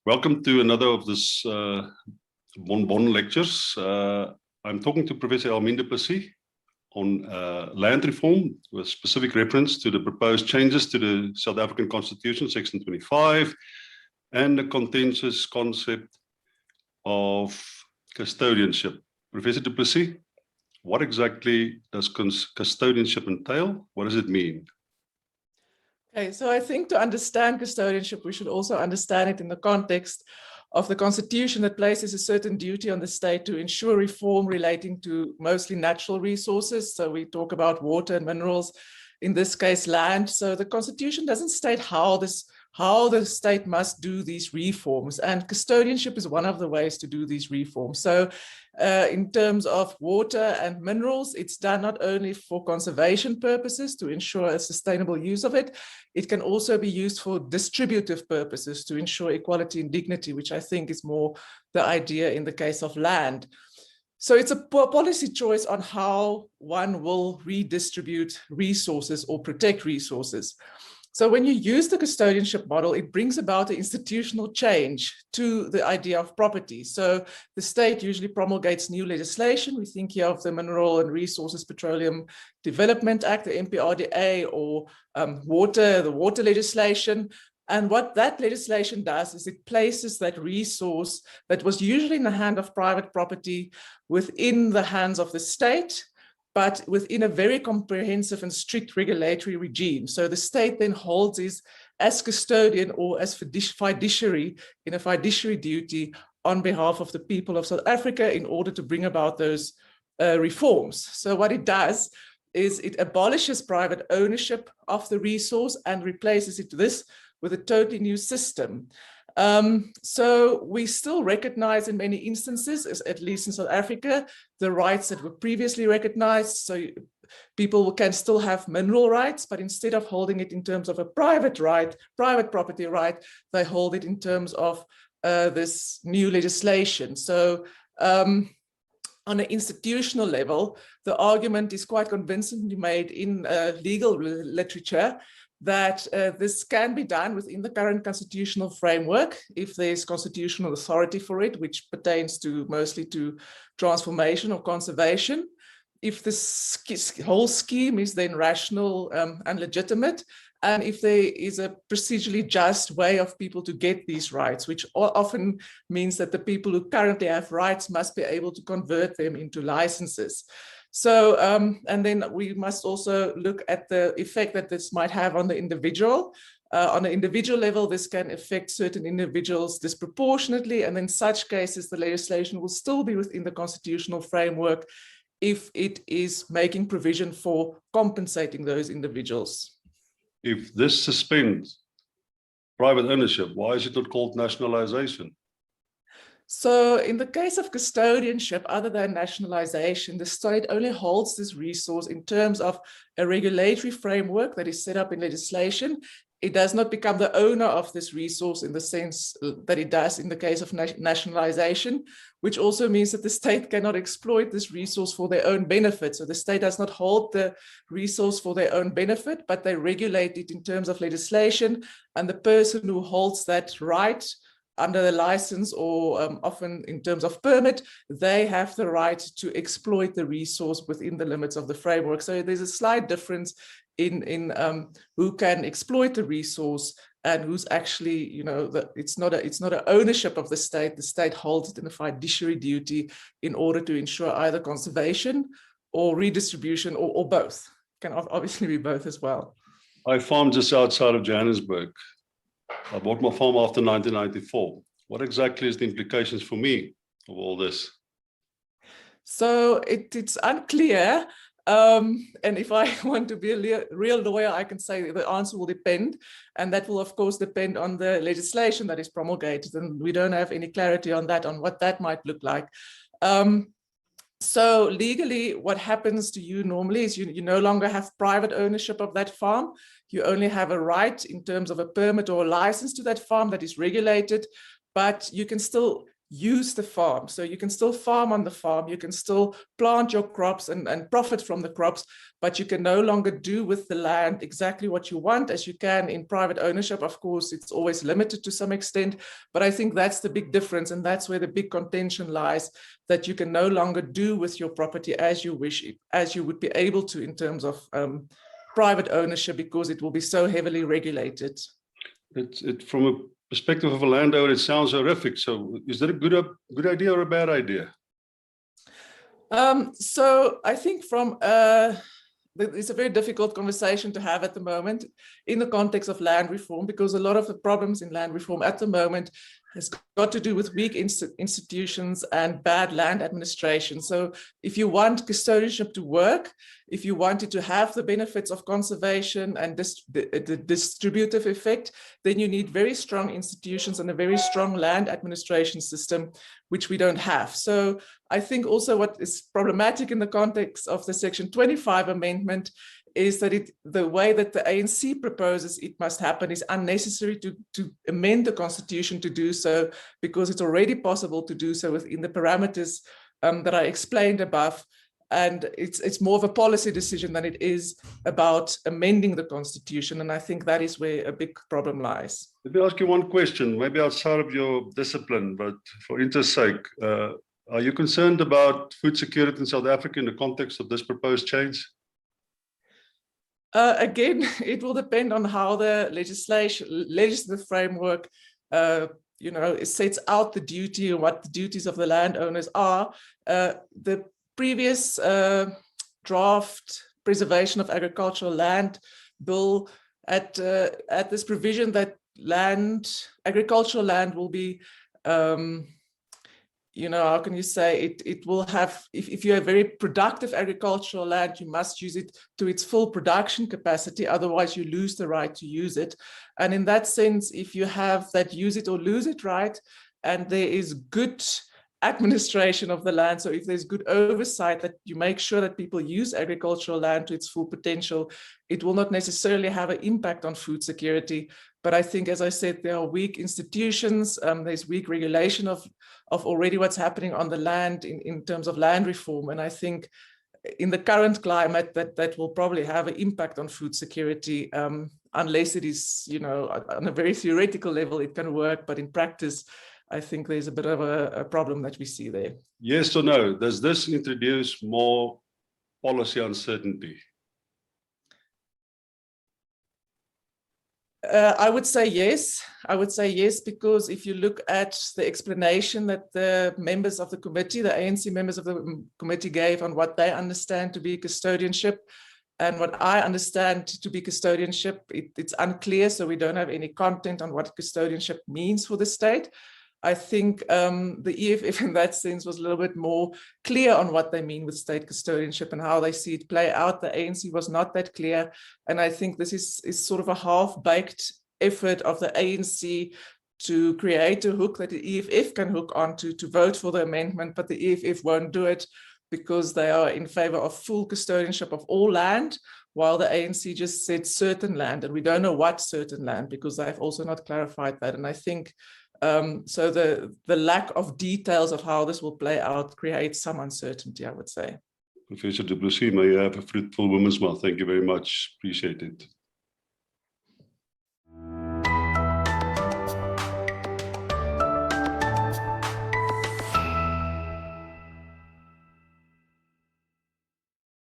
Welcome to another of this Bon lectures. I'm talking to Professor Elmien du Plessis on land reform with specific reference to the proposed changes to the South African Constitution, Section 25, and the contentious concept of custodianship. Professor du Plessis, what exactly does custodianship entail? What does it mean? Okay, so I think to understand custodianship, we should also understand it in the context of the Constitution that places a certain duty on the state to ensure reform relating to mostly natural resources. So we talk about water and minerals, in this case, land. So the Constitution doesn't state how the state must do these reforms, and custodianship is one of the ways to do these reforms. So in terms of water and minerals, it's done not only for conservation purposes to ensure a sustainable use of it, it can also be used for distributive purposes to ensure equality and dignity, which I think is more the idea in the case of land. So it's a policy choice on how one will redistribute resources or protect resources. So when you use the custodianship model, it brings about an institutional change to the idea of property. So the state usually promulgates new legislation. We think here of the Mineral and Resources Petroleum Development Act, the MPRDA, or the water legislation. And what that legislation does is it places that resource that was usually in the hand of private property within the hands of the state, but within a very comprehensive and strict regulatory regime. So the state then holds this as custodian or as fiduciary in a fiduciary duty on behalf of the people of South Africa in order to bring about those reforms. So what it does is it abolishes private ownership of the resource and replaces it with a totally new system. So we still recognize in many instances, at least in South Africa, the rights that were previously recognized. So people can still have mineral rights, but instead of holding it in terms of a private property right, they hold it in terms of this new legislation. So on an institutional level, the argument is quite convincingly made in legal literature that this can be done within the current constitutional framework if there's constitutional authority for it, which pertains to mostly to transformation or conservation. If this whole scheme is then rational and legitimate, and if there is a procedurally just way of people to get these rights, which often means that the people who currently have rights must be able to convert them into licenses. So, and then we must also look at the effect that this might have on the individual. On an individual level, this can affect certain individuals disproportionately, and in such cases, the legislation will still be within the constitutional framework if it is making provision for compensating those individuals. If this suspends private ownership, why is it not called nationalisation? So in the case of custodianship, other than nationalisation, the state only holds this resource in terms of a regulatory framework that is set up in legislation. It does not become the owner of this resource in the sense that it does in the case of nationalisation, which also means that the state cannot exploit this resource for their own benefit. So the state does not hold the resource for their own benefit, but they regulate it in terms of legislation, and the person who holds that right under the license or often in terms of permit, they have the right to exploit the resource within the limits of the framework. So there's a slight difference in who can exploit the resource and who's actually, you know, it's not an ownership of the state. The state holds it in a fiduciary duty in order to ensure either conservation or redistribution or both. It can obviously be both as well. I farmed just outside of Johannesburg. I bought my farm after 1994. What exactly is the implications for me of all this? So it's unclear. And if I want to be a real lawyer, I can say the answer will depend. And that will, of course, depend on the legislation that is promulgated. And we don't have any clarity on that, on what that might look like. So legally, what happens to you normally is you no longer have private ownership of that farm. You only have a right in terms of a permit or a license to that farm that is regulated, but you can still use the farm. So you can still farm on the farm, you can still plant your crops and profit from the crops, but you can no longer do with the land exactly what you want as you can in private ownership. Of course, it's always limited to some extent, but I think that's the big difference. And that's where the big contention lies, that you can no longer do with your property as you wish, as you would be able to in terms of private ownership, because it will be so heavily regulated. From a perspective of a landowner, it sounds horrific. So is that a good idea or a bad idea? So I think it's a very difficult conversation to have at the moment in the context of land reform, because a lot of the problems in land reform at the moment has got to do with weak institutions and bad land administration. So if you want custodianship to work, if you wanted to have the benefits of conservation and the distributive effect, then you need very strong institutions and a very strong land administration system, which we don't have. So I think also what is problematic in the context of the Section 25 amendment is that the way that the ANC proposes it must happen is unnecessary to amend the constitution to do so, because it's already possible to do so within the parameters that I explained above. And it's more of a policy decision than it is about amending the constitution. And I think that is where a big problem lies. Let me ask you one question, maybe outside of your discipline, but for interest's sake, are you concerned about food security in South Africa in the context of this proposed change? Again, it will depend on how the legislative framework, it sets out the duty and what the duties of the landowners are. The previous draft preservation of agricultural land bill at this provision that agricultural land will be, how can you say, it will have, if you have very productive agricultural land, you must use it to its full production capacity, otherwise you lose the right to use it. And in that sense, if you have that use it or lose it right, and there is good administration of the land, so if there's good oversight that you make sure that people use agricultural land to its full potential, it will not necessarily have an impact on food security. But I think, as I said, there are weak institutions, there's weak regulation of already what's happening on the land in terms of land reform. And I think in the current climate that will probably have an impact on food security, unless it is, on a very theoretical level, it can work, but in practice, I think there's a bit of a problem that we see there. Yes or no? Does this introduce more policy uncertainty? I would say yes. I would say yes, because if you look at the explanation that the members of the committee, the ANC members of the committee gave on what they understand to be custodianship and what I understand to be custodianship, it's unclear. So we don't have any content on what custodianship means for the state. I think the EFF in that sense was a little bit more clear on what they mean with state custodianship and how they see it play out. The ANC was not that clear. And I think this is sort of a half-baked effort of the ANC to create a hook that the EFF can hook on to vote for the amendment, but the EFF won't do it because they are in favor of full custodianship of all land, while the ANC just said certain land, and we don't know what certain land, because they've also not clarified that. And I think so the lack of details of how this will play out creates some uncertainty, I would say. Professor du Plessis, may you have a fruitful women's month. Thank you very much. Appreciate it.